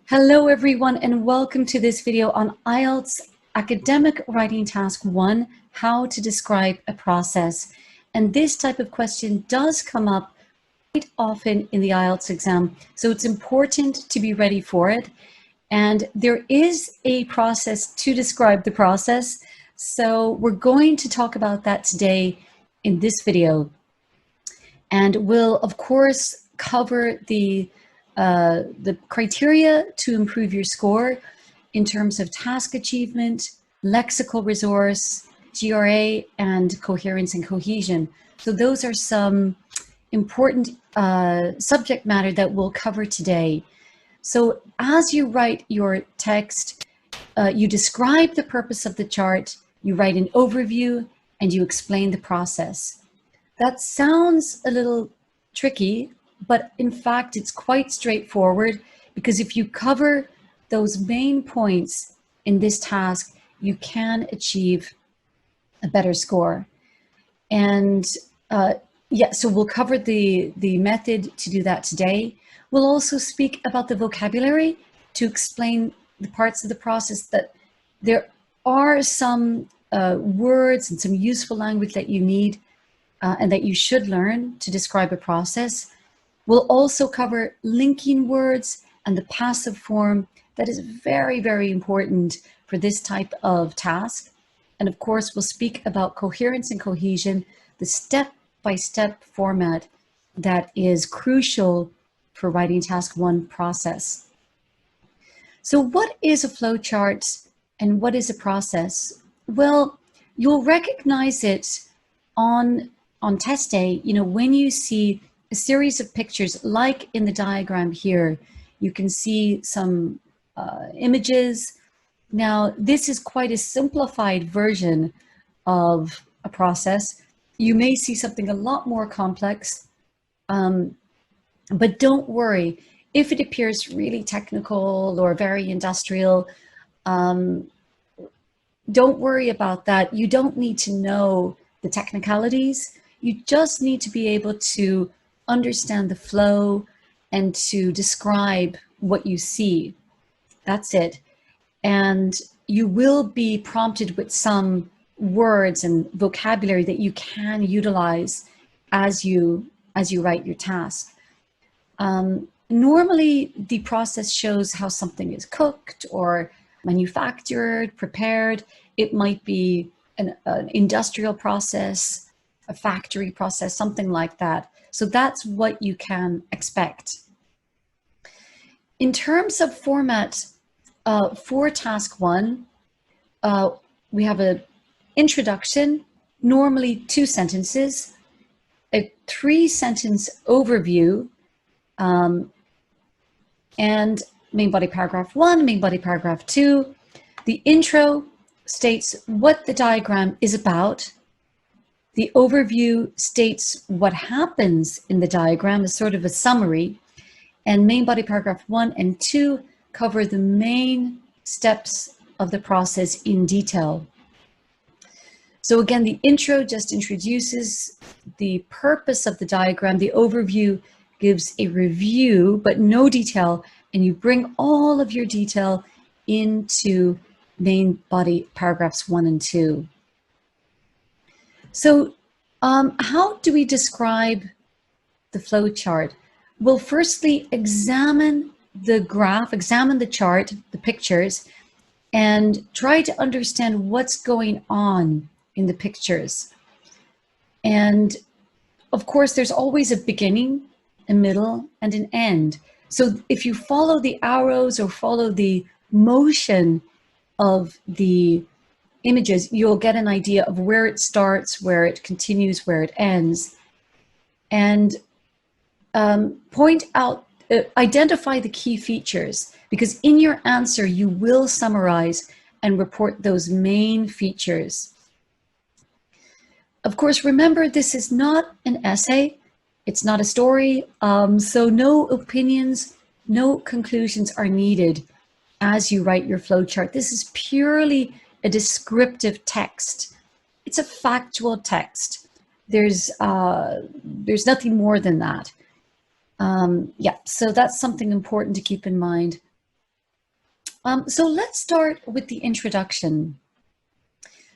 Hello everyone and welcome to this video on IELTS Academic Writing Task 1, how to describe a process. And this type of question does come up quite often in the IELTS exam, so it's important to be ready for it. And there is a process to describe the process, so we're going to talk about that today in this video. And we'll of course cover the criteria to improve your score in terms of task achievement, lexical resource, GRA, and coherence and cohesion. So those are some important subject matter that we'll cover today. So as you write your text, you describe the purpose of the chart, you write an overview, and you explain the process. That sounds a little tricky, but in fact, it's quite straightforward, because if you cover those main points in this task, you can achieve a better score. And yeah, so we'll cover the method to do that today. We'll also speak about the vocabulary to explain the parts of the process that there are some words and some useful language that you need and that you should learn to describe a process. We'll also cover linking words and the passive form that is very, very important for this type of task. And of course, we'll speak about coherence and cohesion, the step-by-step format that is crucial for writing task 1 process. So what is a flowchart and what is a process? Well, you'll recognize it on test day, when you see a series of pictures, like in the diagram here. You can see some images. Now, this is quite a simplified version of a process. You may see something a lot more complex, but don't worry. If it appears really technical or very industrial, don't worry about that. You don't need to know the technicalities. You just need to be able to understand the flow and to describe what you see. That's it. And you will be prompted with some words and vocabulary that you can utilize as you write your task. Normally, the process shows how something is cooked or manufactured, prepared. It might be an industrial process, a factory process, something like that. So that's what you can expect. In terms of format for task 1, we have an introduction, normally 2 sentences, a 3-sentence overview, and main body paragraph 1, main body paragraph 2. The intro states what the diagram is about. The overview states what happens in the diagram, as sort of a summary, and main body paragraph 1 and 2 cover the main steps of the process in detail. So again, the intro just introduces the purpose of the diagram. The overview gives a review, but no detail, and you bring all of your detail into main body paragraphs 1 and 2. So how do we describe the flow chart? We'll firstly examine the graph, examine the chart, the pictures, and try to understand what's going on in the pictures. And of course, there's always a beginning, a middle, and an end. So if you follow the arrows or follow the motion of the images, you'll get an idea of where it starts, where it continues, where it ends. And identify the key features, because in your answer, you will summarize and report those main features. Of course, remember, this is not an essay. It's not a story. So no opinions, no conclusions are needed as you write your flowchart. This is purely a descriptive text. It's a factual text. There's nothing more than that. Yeah, so that's something important to keep in mind. So let's start with the introduction.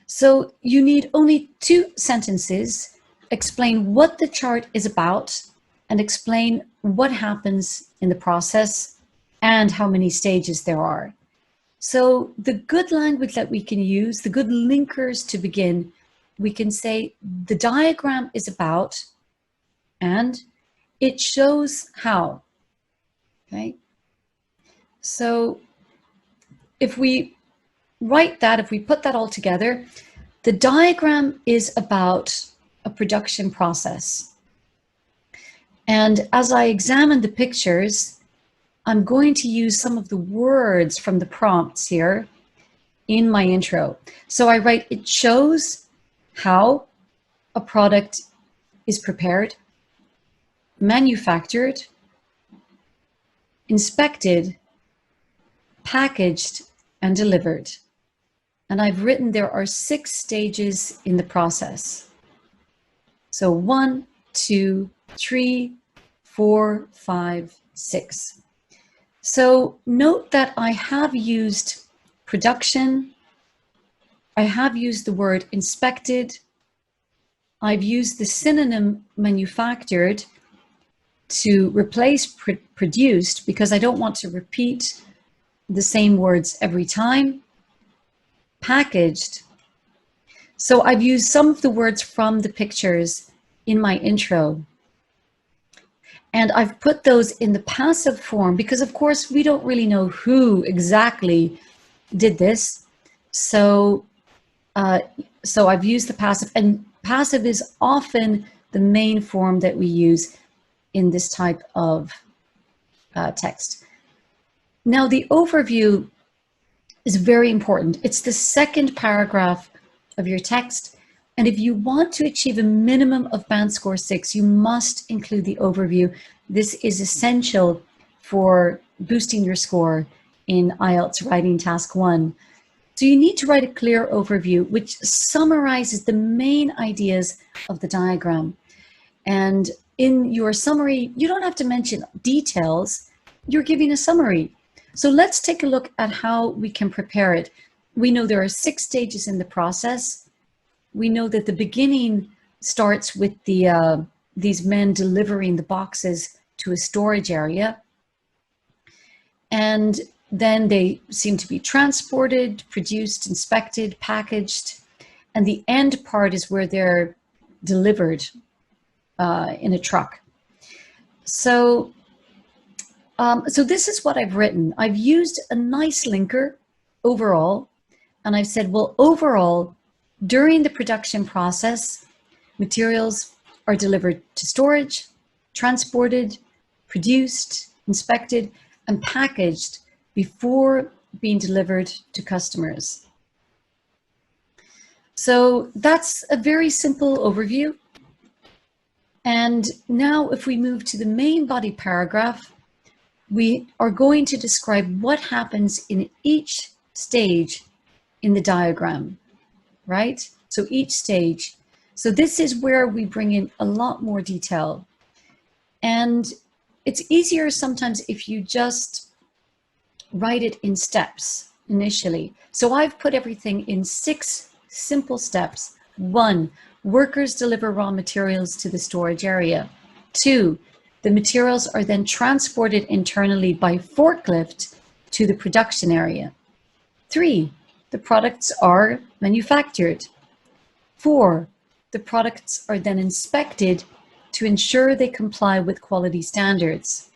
So you need only 2 sentences, explain what the chart is about and explain what happens in the process and how many stages there are. So the good language that we can use, the good linkers to begin, we can say the diagram is about and it shows how, okay? So if we write that, if we put that all together, the diagram is about a production process. And as I examine the pictures, I'm going to use some of the words from the prompts here in my intro. So I write, it shows how a product is prepared, manufactured, inspected, packaged, and delivered. And I've written there are 6 stages in the process. So 1, 2, 3, 4, 5, 6. So note that I have used production, I have used the word inspected, I've used the synonym manufactured to replace produced because I don't want to repeat the same words every time. Packaged. So I've used some of the words from the pictures in my intro. And I've put those in the passive form because, of course, we don't really know who exactly did this. So I've used the passive, and passive is often the main form that we use in this type of text. Now, the overview is very important. It's the second paragraph of your text. And if you want to achieve a minimum of band score 6, you must include the overview. This is essential for boosting your score in IELTS Writing Task 1. So you need to write a clear overview which summarizes the main ideas of the diagram. And in your summary, you don't have to mention details, you're giving a summary. So let's take a look at how we can prepare it. We know there are 6 stages in the process. We know that the beginning starts with these men delivering the boxes to a storage area. And then they seem to be transported, produced, inspected, packaged. And the end part is where they're delivered in a truck. So this is what I've written. I've used a nice linker overall, and I've said, well, overall, during the production process, materials are delivered to storage, transported, produced, inspected, and packaged before being delivered to customers. So that's a very simple overview. And now if we move to the main body paragraph, we are going to describe what happens in each stage in the diagram, right? So each stage. So this is where we bring in a lot more detail. And it's easier sometimes if you just write it in steps initially. So I've put everything in 6 simple steps. 1, workers deliver raw materials to the storage area. 2, the materials are then transported internally by forklift to the production area. 3, the products are manufactured. 4, the products are then inspected to ensure they comply with quality standards.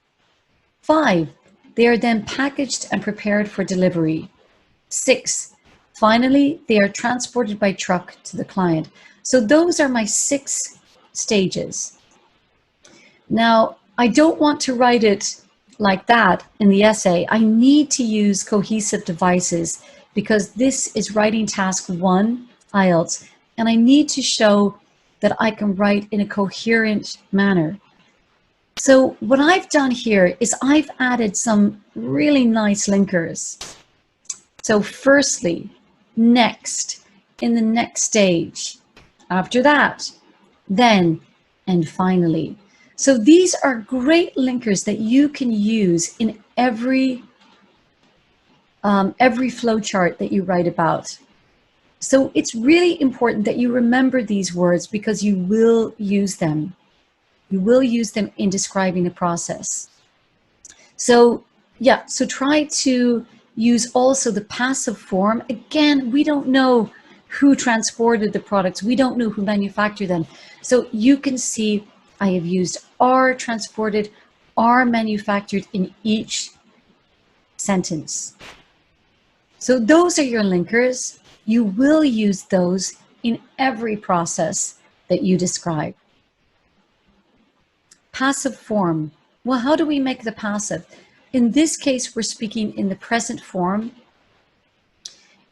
5, they are then packaged and prepared for delivery. 6, finally, they are transported by truck to the client. So those are my 6 stages. Now, I don't want to write it like that in the essay. I need to use cohesive devices because this is writing task 1 IELTS, and I need to show that I can write in a coherent manner. So what I've done here is I've added some really nice linkers. So firstly, next, in the next stage, after that, then, and finally. So these are great linkers that you can use in every every flowchart that you write about. So it's really important that you remember these words because you will use them. You will use them in describing the process. So yeah, so try to use also the passive form. Again, we don't know who transported the products. We don't know who manufactured them. So you can see I have used are transported, are manufactured in each sentence. So those are your linkers. You will use those in every process that you describe. Passive form. Well, how do we make the passive? In this case, we're speaking in the present form.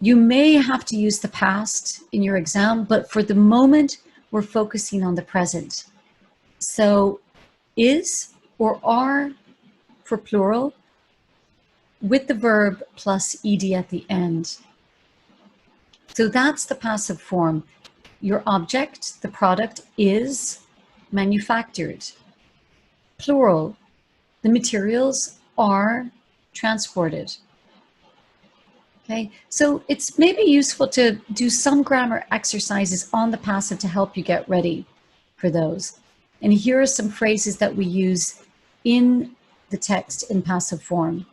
You may have to use the past in your exam, but for the moment, we're focusing on the present. So is or are for plural with the verb plus ed at the end. So that's the passive form. Your object, the product, is manufactured. Plural, the materials are transported. Okay, so it's maybe useful to do some grammar exercises on the passive to help you get ready for those. And here are some phrases that we use in the text in passive form.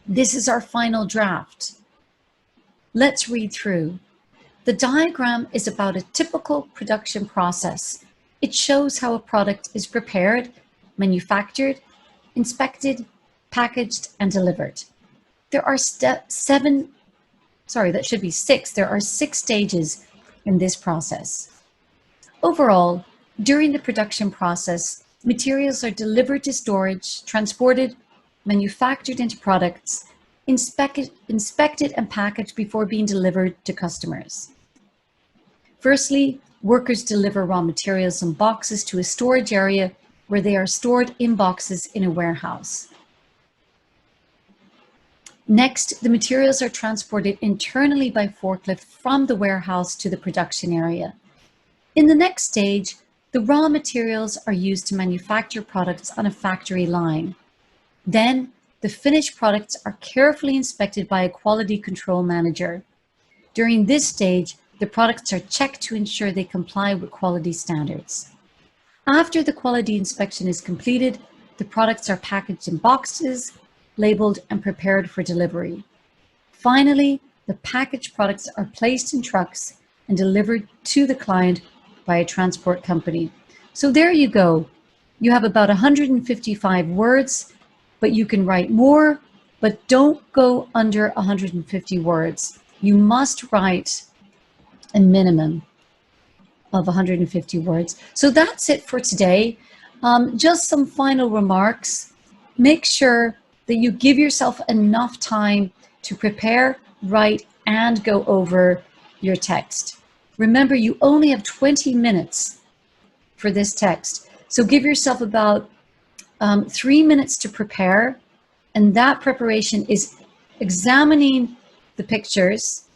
This is our final draft. Let's read through. The diagram is about a typical production process. It shows how a product is prepared, manufactured, inspected, packaged, and delivered. There are six. There are 6 stages in this process. Overall, during the production process, materials are delivered to storage, transported, manufactured into products, inspected and packaged before being delivered to customers. Firstly, workers deliver raw materials in boxes to a storage area where they are stored in boxes in a warehouse. Next, the materials are transported internally by forklift from the warehouse to the production area. In the next stage, the raw materials are used to manufacture products on a factory line. Then, the finished products are carefully inspected by a quality control manager. During this stage, the products are checked to ensure they comply with quality standards. After the quality inspection is completed, the products are packaged in boxes, labeled, and prepared for delivery. Finally, the packaged products are placed in trucks and delivered to the client by a transport company. So there you go. You have about 155 words, but you can write more, but don't go under 150 words. You must write a minimum of 150 words. So that's it for today. Just some final remarks. Make sure that you give yourself enough time to prepare, write, and go over your text. Remember, you only have 20 minutes for this text. So give yourself about 3 minutes to prepare, and that preparation is examining the pictures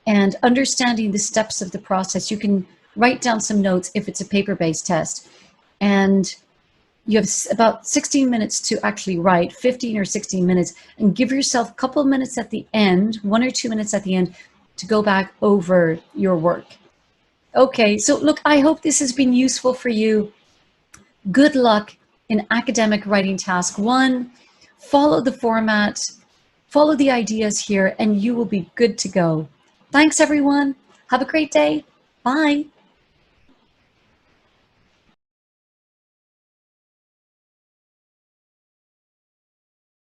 and understanding the steps of the process. You can write down some notes if it's a paper-based test, and you have about 16 minutes to actually write, 15 or 16 minutes, and give yourself a couple of minutes at the end, 1 or 2 minutes at the end, to go back over your work. Okay, so look, I hope this has been useful for you. Good luck in academic writing task 1. Follow the format, follow the ideas here, and you will be good to go. Thanks, everyone. Have a great day. Bye.